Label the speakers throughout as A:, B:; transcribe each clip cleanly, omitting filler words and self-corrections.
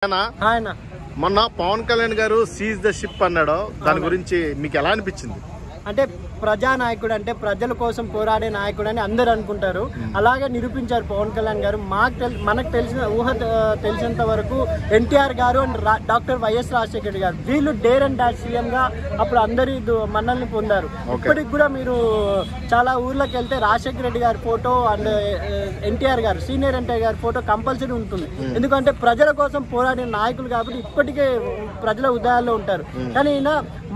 A: మొన్న పవన్ కళ్యాణ్ గారు seize the ship అన్నాడు. దాని గురించి మీకు ఎలా అనిపించింది?
B: అంటే ప్రజానాయకుడు అంటే ప్రజల కోసం పోరాడే నాయకుడు అని అందరూ అనుకుంటారు. అలాగే నిరూపించారు పవన్ కళ్యాణ్ గారు. మనకు తెలిసినంత వరకు ఎన్టీఆర్ గారు అండ్ డాక్టర్ వైఎస్ రాజశేఖర్ గారు వీళ్ళు డేర్ అండ్ డాష్ సీఎం గా అప్పుడు అందరి మన్నల్ని పొందారు. ఇప్పటికి కూడా మీరు చాలా ఊర్లకు వెళ్తే రాజశేఖర రెడ్డి గారి ఫోటో అండ్ ఎన్టీఆర్ గారు సీనియర్ ఎన్టీఆర్ గారి ఫోటో కంపల్సరీ ఉంటుంది. ఎందుకంటే ప్రజల కోసం పోరాడిన నాయకులు కాబట్టి ఇప్పటికే ప్రజల ఉదయాల్లో ఉంటారు. కానీ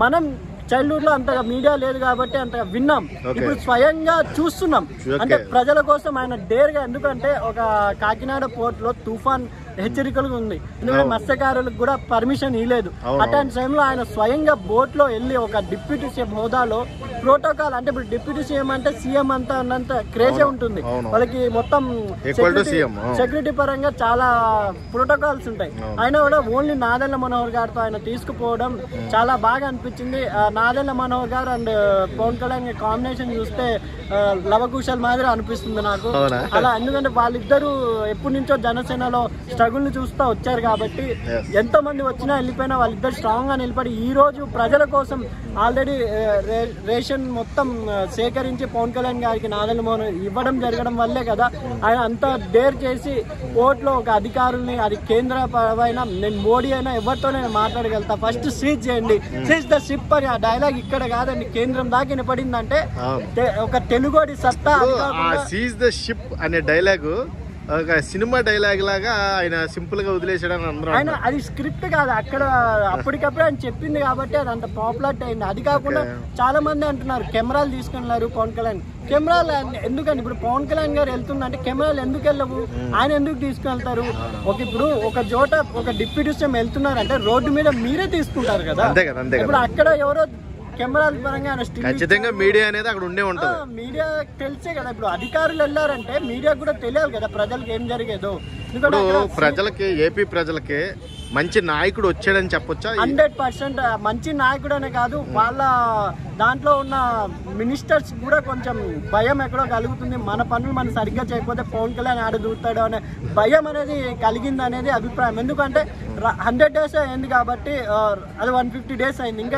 B: మనం చైల్డ్హుడ్ లో అంతగా మీడియా లేదు కాబట్టి అంతగా విన్నాం. ఇప్పుడు స్వయంగా చూస్తున్నాం. అంటే ప్రజల కోసం ఆయన డేర్ గా, ఎందుకంటే ఒక కాకినాడ పోర్ట్ లో తుఫాన్ హెచ్చరికలు ఉంది. ఎందుకంటే మత్స్యకారులకు కూడా పర్మిషన్ ఇవ్వలేదు. అట్లాంటి టైంలో ఆయన స్వయంగా బోట్ లో వెళ్ళి ఒక డిప్యూటీ సీఎం హోదాలో ప్రోటోకాల్, అంటే ఇప్పుడు డిప్యూటీ సీఎం అంటే సీఎం అంతా అన్నంత క్రేజే ఉంటుంది. వాళ్ళకి మొత్తం సెక్యూరిటీ పరంగా చాలా ప్రోటోకాల్స్ ఉంటాయి. అయినా కూడా ఓన్లీ నాదెళ్ల మనోహర్ గారితో ఆయన తీసుకుపోవడం చాలా బాగా అనిపించింది. నాదెళ్ల మనోహర్ గారు అండ్ పవన్ కళ్యాణ్ కాంబినేషన్ చూస్తే లవకుశల్ మాదిరి అనిపిస్తుంది నాకు. అలా ఎందుకంటే వాళ్ళిద్దరూ ఎప్పటి నుంచో జనసేనలో స్ట్రగుల్ చూస్తూ వచ్చారు కాబట్టి ఎంతో మంది వచ్చినా వెళ్ళిపోయినా వాళ్ళిద్దరు స్ట్రాంగ్ గా నిలబడి ఈ రోజు ప్రజల కోసం ఆల్రెడీ రేషన్ మొత్తం సేకరించి పవన్ కళ్యాణ్ గారికి నాదెళ్ల మనోహర్ ఇవ్వడం జరగడం వల్లే కదా ఆయన అంతా డేర్ చేసి కోర్టులో ఒక అధికారుల్ని, అది కేంద్ర పరమైన నేను మోడీ అయినా ఎవరితోనైనా మాట్లాడగలుగుతా, ఫస్ట్ సీజ్ చేయండి, సీజ్ ద షిప్ అని ఆ డైలాగ్ ఇక్కడ కాదండి కేంద్రం దాకా వినపడిందంటే ఒక తెలుగోడి సత్తా.
A: సీజ్ ద షిప్ అనే డైలాగు ఒక సినిమా డైలాగ్ లాగా ఆయన సింపుల్ గా వదిలేసాడని అందరూ.
B: ఆయన అది స్క్రిప్ట్ కాదు, అక్కడ అప్పటికప్పుడు ఆయన చెప్పింది కాబట్టి అది అంత పాపులర్ అయింది. అది కాకుండా చాలా మంది అంటున్నారు కెమెరాలు తీసుకున్నారు పవన్ కళ్యాణ్. కెమెరాలు ఎందుకంటే ఇప్పుడు పవన్ కళ్యాణ్ గారు వెళ్తుందంటే కెమెరాలు ఎందుకు వెళ్ళవు, ఆయన ఎందుకు తీసుకెళ్తారు? ఇప్పుడు ఒక చోట ఒక డిప్యూటీ సీఎం వెళ్తున్నారు అంటే రోడ్డు మీద మీరే తీసుకుంటారు కదా. ఇప్పుడు అక్కడ ఎవరో కెమెరాల పరంగా
A: ఖచ్చితంగా మీడియా అనేది అక్కడ ఉండే ఉంటుంది.
B: మీడియా తెలిసే కదా. ఇప్పుడు అధికారులు వెళ్ళారంటే మీడియా కూడా తెలియాలి కదా ప్రజలకు ఏం జరిగేదో.
A: ఇప్పుడు ప్రజలకి, ఏపీ ప్రజలకి మంచి నాయకుడు వచ్చాడని చెప్పొచ్చా?
B: 100% మంచి నాయకుడు అనే కాదు, వాళ్ళ దాంట్లో ఉన్న మినిస్టర్స్ కూడా కొంచెం భయం ఎక్కడో కలుగుతుంది. మన పనులు మనం సరిగ్గా చేయకపోతే పవన్ కళ్యాణ్ ఆడ దూరుతాడు అనే భయం అనేది కలిగింది అనేది అభిప్రాయం. ఎందుకంటే 100 days అయింది కాబట్టి, అది 150 days అయింది. ఇంకా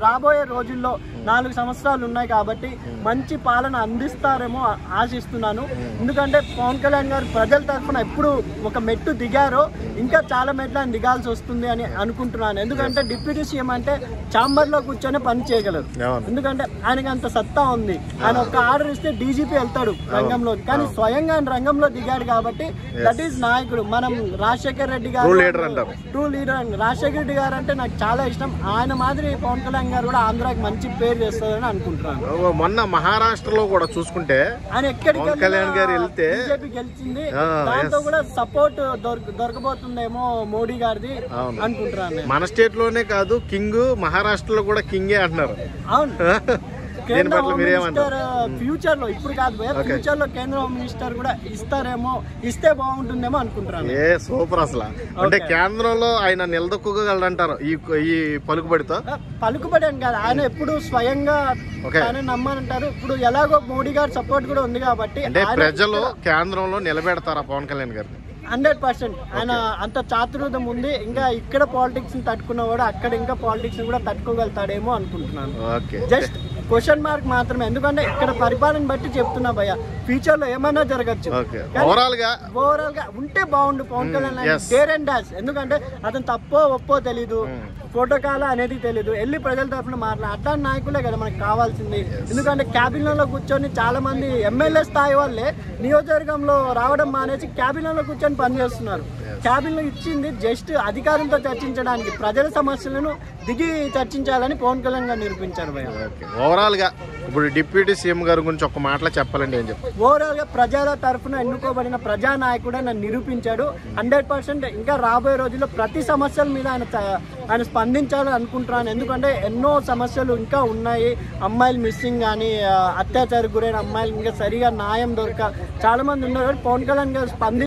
B: రాబోయే రోజుల్లో 4 సంవత్సరాలు ఉన్నాయి కాబట్టి మంచి పాలన అందిస్తారేమో ఆశిస్తున్నాను. ఎందుకంటే పవన్ కళ్యాణ్ గారు ప్రజల తరఫున ఎప్పుడు ఒక మెట్టు దిగారో ఇంకా చాలా మెట్లు ఆయన దిగాల్సి వస్తుంది అని అనుకుంటున్నాను. ఎందుకంటే డిప్యూటీ సీఎం అంటే ఛాంబర్ లో కూర్చొని పని చేయగలరు. ఎందుకంటే ఆయనకి అంత సత్తా ఉంది. ఆయన ఒక ఆర్డర్ ఇస్తే డీజీపీ వెళ్తాడు రంగంలో, కానీ స్వయంగా ఆయన రంగంలో దిగాడు కాబట్టి దట్ ఈస్ నాయకుడు. మనం రాజశేఖర్ రెడ్డి గారు ట్రూ లీడర్ అండి. రాజశేఖర రెడ్డి గారు అంటే నాకు చాలా ఇష్టం. ఆయన మాదిరి పవన్ కళ్యాణ్ గారు కూడా ఆంధ్రాకి మంచి పేరు చేస్తారని అనుకుంటున్నాను.
A: మొన్న మహారాష్ట్రలో కూడా చూసుకుంటే
B: ఆయన ఎక్కడికి
A: కళ్యాణ్ గారు వెళ్తే
B: బీజేపీ గెలిచింది, దాంతో కూడా సపోర్ట్ దొరకబోతుందేమో మోడీ గారిది అనుకుంటున్నాను.
A: మన స్టేట్ లోనే కాదు, కింగ్ మహారాష్ట్రలో కూడా కింగే అంటున్నారు.
B: అవును, ఫ్యూచర్ లో, ఇప్పుడు కాదు ఫ్యూచర్ లో కేంద్ర హోమ్ మినిస్టర్ కూడా ఇస్తారేమో, ఇస్తే బాగుంటుందేమో అనుకుంటున్నాను.
A: సూపర్. అసలు అంటే కేంద్రంలో ఆయన నిలదొక్కగలరంటారు ఈ పలుకుబడితో?
B: పలుకుబడి అని కాదు, ఆయన ఎప్పుడు స్వయంగా నమ్మనంటారు. ఇప్పుడు ఎలాగో మోడీ గారి సపోర్ట్ కూడా ఉంది కాబట్టి
A: అంటే ప్రజలు కేంద్రంలో నిలబెడతారా పవన్ కళ్యాణ్ గారిని?
B: 100%. ఆయన అంత చాతుర్యం ఉంది. ఇంకా ఇక్కడ పాలిటిక్స్ ని తట్టుకున్నవాడు అక్కడ ఇంకా పాలిటిక్స్ కూడా తట్టుకోగలుగుతాడేమో అనుకుంటున్నాను. జస్ట్ క్వశ్చన్ మార్క్ మాత్రమే. ఎందుకంటే ఇక్కడ పరిపాలన బట్టి చెప్తున్నా భయ్య, ఫ్యూచర్ లో ఏమైనా జరగచ్చు. ఓవరాల్ గా ఉంటే బాగుండు Pawan Kalyan dare and dash. ఎందుకంటే అతను తప్పో ఒప్పో తెలీదు, ప్రోటోకాల్ అనేది తెలీదు, వెళ్ళి ప్రజల తరఫున అట్లాంటి నాయకులే కదా మనకు కావాల్సింది. ఎందుకంటే క్యాబినెట్ లో కూర్చొని చాలా మంది ఎమ్మెల్యే స్థాయి వాళ్ళే నియోజకవర్గంలో రావడం మానేసి క్యాబినెట్ లో కూర్చొని పనిచేస్తున్నారు. క్యాబినెట్ ఇచ్చింది జస్ట్ అధికారంతో చర్చించడానికి, ప్రజల సమస్యలను దిగి చర్చించాలని పవన్ కళ్యాణ్ గారు నిరూపించారు.
A: ఓవరాల్ గా ఇప్పుడు డిప్యూటీ సీఎం గారి గురించి ఒక మాటలో చెప్పాలండి ఏం చెప్పారు?
B: ఓవరాల్ గా ప్రజల తరఫున ఎన్నుకోబడిన ప్రజానాయకుడే నన్ను నిరూపించాడు. 100% ఇంకా రాబోయే రోజుల్లో ప్రతి సమస్యల మీద ఆయన స్పందించాలని అనుకుంటున్నాను. ఎందుకంటే ఎన్నో సమస్యలు ఇంకా ఉన్నాయి. అమ్మాయిలు మిస్సింగ్ కానీ, అత్యాచారకు గురైన అమ్మాయిలు ఇంకా సరిగా న్యాయం దొరక చాలా మంది ఉన్నారు. పవన్ కళ్యాణ్ గారు